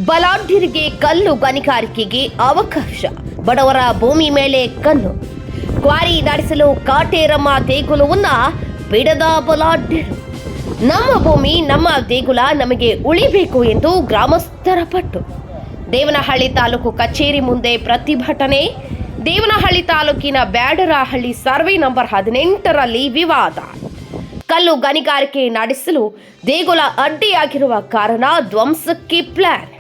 ಬಲಾಢ್ಯರಿಗೆ ಕಲ್ಲು ಗಣಿಗಾರಿಕೆಗೆ ಅವಕಾಶ. ಬಡವರ ಭೂಮಿ ಮೇಲೆ ಕಲ್ಲು ಕ್ವಾರಿ ನಡೆಸಲು ಕಾಟೇರಮ್ಮ ದೇಗುಲವನ್ನ ಬಿಡದ ಬಲಾಢ್ಯರು. ನಮ್ಮ ಭೂಮಿ ನಮ್ಮ ದೇಗುಲ ನಮಗೆ ಉಳಿಬೇಕು ಎಂದು ಗ್ರಾಮಸ್ಥರ ಪಟ್ಟು. ದೇವನಹಳ್ಳಿ ತಾಲೂಕು ಕಚೇರಿ ಮುಂದೆ ಪ್ರತಿಭಟನೆ. ದೇವನಹಳ್ಳಿ ತಾಲೂಕಿನ ಬ್ಯಾಡರಹಳ್ಳಿ ಸರ್ವೆ ನಂಬರ್ 18ರಲ್ಲಿ ವಿವಾದ. ಕಲ್ಲು ಗಣಿಗಾರಿಕೆ ನಡೆಸಲು ದೇಗುಲ ಅಡ್ಡಿಯಾಗಿರುವ ಕಾರಣ ಧ್ವಂಸಕ್ಕೆ ಪ್ಲಾನ್.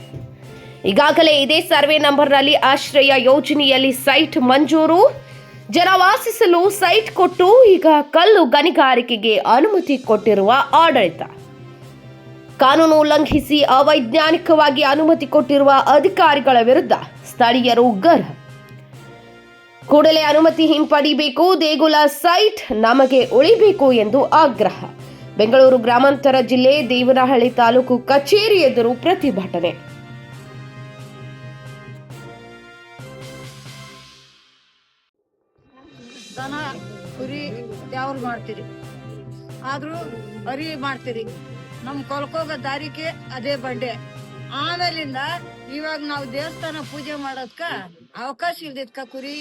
ಈಗಾಗಲೇ ಇದೇ ಸರ್ವೆ ನಂಬರ್ನಲ್ಲಿ ಆಶ್ರಯ ಯೋಜನೆಯಲ್ಲಿ ಸೈಟ್ ಮಂಜೂರು. ಜನ ವಾಸಿಸಲು ಸೈಟ್ ಕೊಟ್ಟು ಈಗ ಕಲ್ಲು ಗಣಿಗಾರಿಕೆಗೆ ಅನುಮತಿ ಕೊಟ್ಟಿರುವ ಆಡಳಿತ. ಕಾನೂನು ಉಲ್ಲಂಘಿಸಿ ಅವೈಜ್ಞಾನಿಕವಾಗಿ ಅನುಮತಿ ಕೊಟ್ಟಿರುವ ಅಧಿಕಾರಿಗಳ ವಿರುದ್ಧ ಸ್ಥಳೀಯರು ಗರ್ಹ. ಕೂಡಲೇ ಅನುಮತಿ ಹಿಂಪಡಿಬೇಕು, ದೇಗುಲ ಸೈಟ್ ನಮಗೆ ಉಳಿಬೇಕು ಎಂದು ಆಗ್ರಹ. ಬೆಂಗಳೂರು ಗ್ರಾಮಾಂತರ ಜಿಲ್ಲೆ ದೇವನಹಳ್ಳಿ ತಾಲೂಕು ಕಚೇರಿ ಎದುರು ಪ್ರತಿಭಟನೆ. ದನ ಕುರಿ ತ್ಯಾವ್ರು ಮಾಡ್ತೀರಿ, ಆದ್ರೂ ಅರಿ ಮಾಡ್ತೀರಿ. ನಮ್ ಕೊಲ್ಕೋಗ ದಾರಿಕೆ ಅದೇ ಬಂಡೆ. ಆಮೇಲಿಂದ ಇವಾಗ ನಾವು ದೇವಸ್ಥಾನ ಪೂಜೆ ಮಾಡೋದ್ಕ ಅವಕಾಶ ಇಲ್ದಿದ್ಕ ಕುರಿ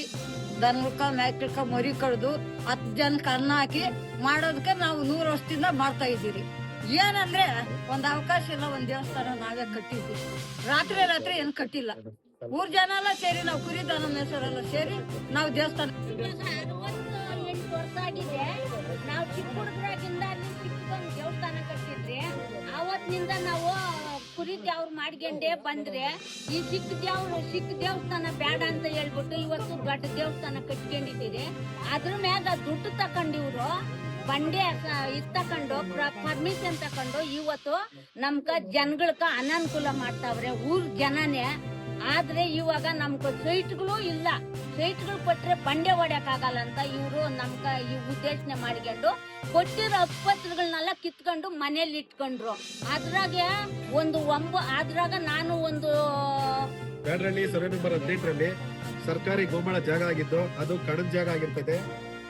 ದನಕ್ಕ ಮೇಕಕ್ಕ ಮರಿ ಕಡ್ದು 10 ಜನಕ್ಕೆ ಅನ್ನ ಹಾಕಿ ಮಾಡೋದಕ್ಕೆ ನಾವು 100 ವರ್ಷದಿಂದ ಮಾಡ್ತಾ ಇದ್ದೀರಿ. ಏನಂದ್ರೆ ಒಂದ್ ಅವಕಾಶ ಇಲ್ಲ, ಒಂದ್ ದೇವಸ್ಥಾನ ನಾವೇ ಕಟ್ಟಿದ್ವಿ. ರಾತ್ರಿ ಏನ್ ಕಟ್ಟಿಲ್ಲ. ಊರ್ ಜನ ಎಲ್ಲ ಸೇರಿ ನಾವು ಕುರಿ ದನ ಮೇಸರೆಲ್ಲ ಸೇರಿ ನಾವು ದೇವಸ್ಥಾನ 68 ವರ್ಷ ಆಗಿದೆ. ನಾವು ಚಿಕ್ಕ ಹುಡುಗರಾಗಿಂದ ಅಲ್ಲಿ ಚಿಕ್ಕದೊಂದು ದೇವಸ್ಥಾನ ಕಟ್ಟಿದ್ರಿ. ಅವತ್ತಿನಿಂದ ನಾವು ಕುರಿ ತ್ಯಾವ್ರು ಮಾಡ್ಕೊಂಡೇ ಬಂದ್ರೆ ಈ ಚಿಕ್ಕ ದೇವಸ್ಥಾನ ಬೇಡ ಅಂತ ಹೇಳ್ಬಿಟ್ಟು ಇವತ್ತು ದೊಡ್ಡ ದೇವಸ್ಥಾನ ಕಟ್ಕೊಂಡಿದ್ದೀರಿ. ಅದ್ರ ಮ್ಯಾಗ ದುಡ್ಡು ತಕೊಂಡು ಇವ್ರು ಬಂಡೆ ಇದ್ ತಕೊಂಡು ಪರ್ಮಿಷನ್ ತಕೊಂಡು ಇವತ್ತು ನಮ್ಗ ಜನಗಳಕ ಅನಾನುಕೂಲ ಮಾಡ್ತಾವ್ರೆ ಊರ್ ಜನನೇ. ಆದ್ರೆ ಇವಾಗ ನಮ್ಗ ಸೈಟ್ಗಳು ಇಲ್ಲ. ಸೈಟ್ಗಳು ಕೊಟ್ರೆ ಬಂಡೆ ಹೊಡ್ಯಕ್ ಆಗಲ್ಲ ಅಂತ ಇವ್ರು ನಮ್ಗ ಈ ಉದ್ದೇಶನೆ ಮಾಡ್ಕೊಂಡು ಕೊಟ್ಟಿರೋ ಅಪ್ಪತ್ರಗಳನ್ನೆಲ್ಲ ಕಿತ್ಕೊಂಡು ಮನೇಲಿ ಇಟ್ಕೊಂಡ್ರು. ಅದ್ರಾಗ ನಾನು ಒಂದು ಬ್ಯಾಡರಹಳ್ಳಿ ಸರ್ವೆ ನಂಬರ್ 18ರಲ್ಲಿ ಸರ್ಕಾರಿ ಗೋಮಾಳ ಜಾಗ ಆಗಿದ್ದು ಅದು ಕಣದ ಜಾಗ ಆಗಿರ್ತದೆ.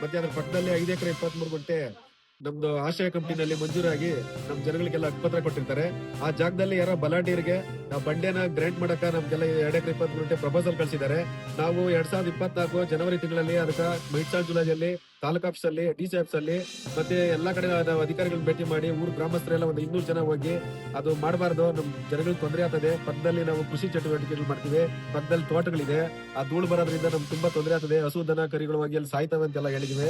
ಮತ್ತೆ ಅದ್ರ ಪಕ್ಕದಲ್ಲಿ 5 ಎಕರೆ 23 ಗುಂಟೆ ನಮ್ದು ಆಶ್ರಯ ಕಂಪನಿನಲ್ಲಿ ಮಂಜೂರಾಗಿ ನಮ್ ಜನಗಳಿಗೆಲ್ಲ ಹಕ್ಕುಪತ್ರ ಕೊಟ್ಟಿರ್ತಾರೆ. ಆ ಜಾಗದಲ್ಲಿ ಯಾರೋ ಬಲಾಢ್ಯರಿಗೆ ನಾವು ಬಂಡೆನ ಗ್ರಾಂಟ್ ಮಾಡಕ ನಮ್ಗೆಲ್ಲ 2 ಎಕರೆ 23 ಗುಂಟೆ ಪ್ರಪೋಸಲ್ ಕಳಿಸಿದ್ದಾರೆ. ನಾವು 2024 ಜನವರಿ ತಿಂಗಳಲ್ಲಿ ಅದಕ್ಕೆ ಮೈಟ್ಸಾಲ್ ಜುಲೈಯಲ್ಲಿ ತಾಲೂಕು ಆಫೀಸ್ ಅಲ್ಲಿ ಡಿಸಿ ಆಫೀಸ್ ಅಲ್ಲಿ ಮತ್ತೆ ಎಲ್ಲಾ ಕಡೆ ನಾವು ಅಧಿಕಾರಿಗಳನ್ನ ಭೇಟಿ ಮಾಡಿ ಊರು ಗ್ರಾಮಸ್ಥರೆಲ್ಲ ಒಂದು 200 ಜನ ಹೋಗಿ ಅದು ಮಾಡಬಾರ್ದು, ನಮ್ ಜನಗಳಿಗೆ ತೊಂದರೆ ಆಗ್ತದೆ. ಪಕ್ಕದಲ್ಲಿ ನಾವು ಕೃಷಿ ಚಟುವಟಿಕೆಗಳು ಮಾಡ್ತೀವಿ, ಪಕ್ಕದಲ್ಲಿ ತೋಟಗಳಿದೆ, ಆ ಧೂಳು ಬರೋದ್ರಿಂದ ನಮ್ಗೆ ತುಂಬಾ ತೊಂದರೆ ಆಗ್ತದೆ, ಹಸು ದನ ಕರಿಗಳು ಹೋಗಿ ಅಲ್ಲಿ ಸಾಯ್ತವೆ ಅಂತೆಲ್ಲ ಹೇಳಿದ್ವಿ.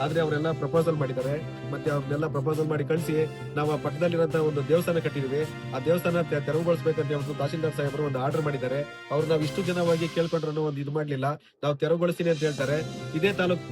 ಆದ್ರೆ ಅವರೆಲ್ಲ ಪ್ರಪೋಸಲ್ ಮಾಡಿದ್ದಾರೆ. ಮತ್ತೆ ಅವ್ರನ್ನೆಲ್ಲ ಪ್ರಪೋಸಲ್ ಮಾಡಿ ಕಳಿಸಿ ನಾವು ಆ ಪಕ್ಕದಲ್ಲಿರುವಂತಹ ಒಂದು ದೇವಸ್ಥಾನ ಕಟ್ಟಿದ್ವಿ. ಆ ದೇವಸ್ಥಾನ ತೆರವುಗೊಳಿಸಬೇಕಂತ ಹೇಳ್ಬಿಟ್ಟು ತಹಶೀಲ್ದಾರ್ ಸಾಹೇಬರು ಒಂದು ಆರ್ಡರ್ ಮಾಡಿದ್ದಾರೆ. ಅವ್ರು ನಾವು ಇಷ್ಟು ಜನವಾಗಿ ಕೇಳ್ಕೊಂಡ್ರು ಒಂದು ಇದು ಮಾಡ್ಲಿಲ್ಲ, ನಾವು ತೆರವುಗೊಳಿಸ್ತೀನಿ ಅಂತ ಹೇಳ್ತಾರೆ. ಇದೇ ತಾಲೂಕು